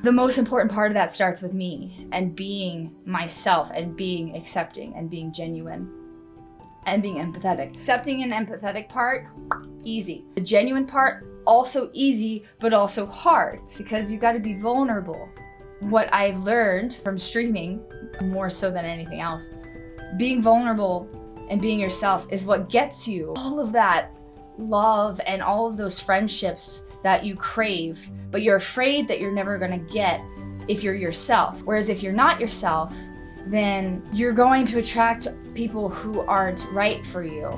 The most important part of that starts with me and being myself and being accepting and being genuine and being empathetic. Accepting and empathetic part, easy. The genuine part, also easy, but also hard because you gotta be vulnerable. What I've learned from streaming, more so than anything else, being vulnerable and being yourself is what gets you all of that love and all of those friendships that you crave, but you're afraid that you're never gonna get if you're yourself. Whereas if you're not yourself, then you're going to attract people who aren't right for you.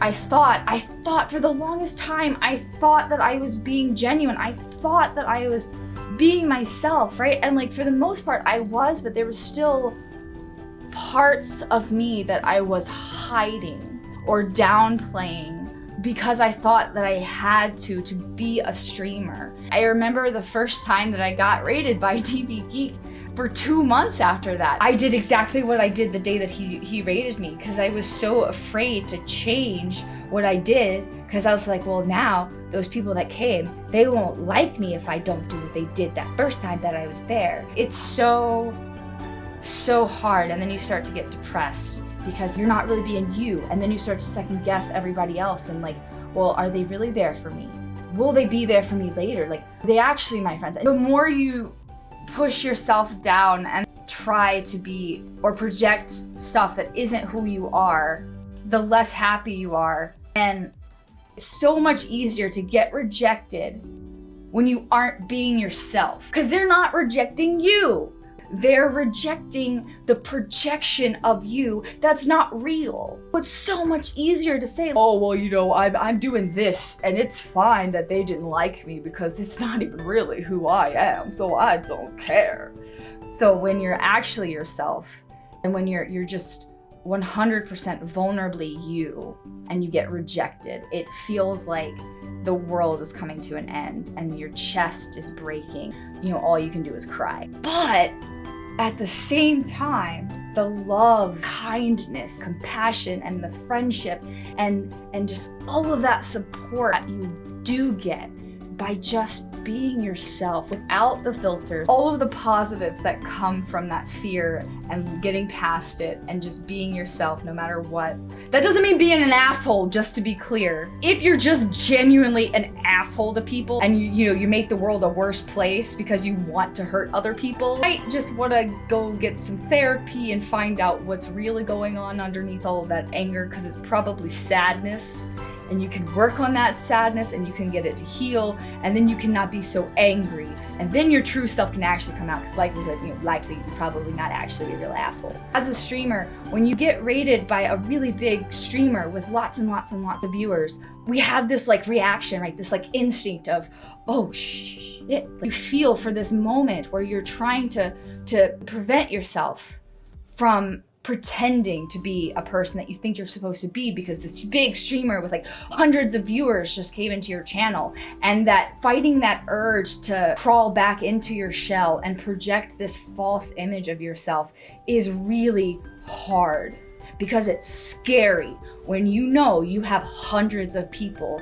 I thought for the longest time, I thought that I was being genuine. I thought that I was being myself, right? And like for the most part I was, but there was still parts of me that I was hiding or downplaying because I thought that I had to be a streamer. I remember the first time that I got rated by TV Geek. For 2 months after that, I did exactly what I did the day that he rated me because I was so afraid to change what I did because I was like, well, now those people that came, they won't like me if I don't do what they did that first time that I was there. It's so hard, and then you start to get depressed because you're not really being you, and then you start to second guess everybody else and like, well, are they really there for me? Will they be there for me later? Like, are they actually my friends? The more you push yourself down and try to be or project stuff that isn't who you are, the less happy you are. And it's so much easier to get rejected when you aren't being yourself because they're not rejecting you. They're rejecting the projection of you that's not real. It's so much easier to say, oh, well, you know, I'm doing this and it's fine that they didn't like me because it's not even really who I am, so I don't care. So when you're actually yourself and when you're just 100% vulnerably you and you get rejected, it feels like the world is coming to an end and your chest is breaking. You know, all you can do is cry. But at the same time, the love, kindness, compassion, and the friendship and just all of that support that you do get by just being yourself without the filters, all of the positives that come from that fear and getting past it and just being yourself no matter what. That doesn't mean being an asshole, just to be clear. If you're just genuinely an asshole to people and you make the world a worse place because you want to hurt other people, I just want to go get some therapy and find out what's really going on underneath all of that anger, because it's probably sadness. And you can work on that sadness and you can get it to heal, and then you cannot be so angry, and then your true self can actually come out, because likely you're probably not actually a real asshole. As a streamer, when you get rated by a really big streamer with lots and lots and lots of viewers, we have this like reaction, right? This like instinct of, oh shit. You feel for this moment where you're trying to prevent yourself from pretending to be a person that you think you're supposed to be because this big streamer with like hundreds of viewers just came into your channel, and that fighting that urge to crawl back into your shell and project this false image of yourself is really hard because it's scary when you know you have hundreds of people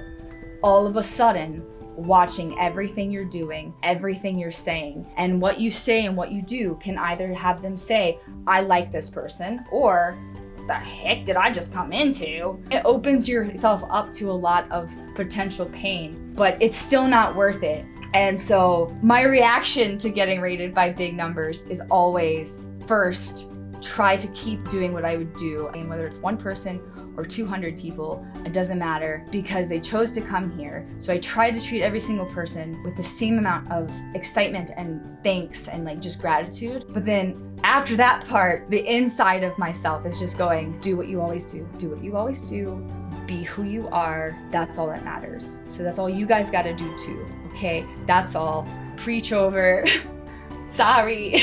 all of a sudden watching everything you're doing, everything you're saying, and what you say and what you do can either have them say, I like this person, or what the heck did I just come into? It opens yourself up to a lot of potential pain, but it's still not worth it. And so my reaction to getting rated by big numbers is always, first, try to keep doing what I would do. And whether it's one person or 200 people, it doesn't matter, because they chose to come here. So I try to treat every single person with the same amount of excitement and thanks and like just gratitude. But then after that part, the inside of myself is just going, do what you always do. Do what you always do. Be who you are. That's all that matters. So that's all you guys gotta do too, okay? That's all. Preach over. Sorry.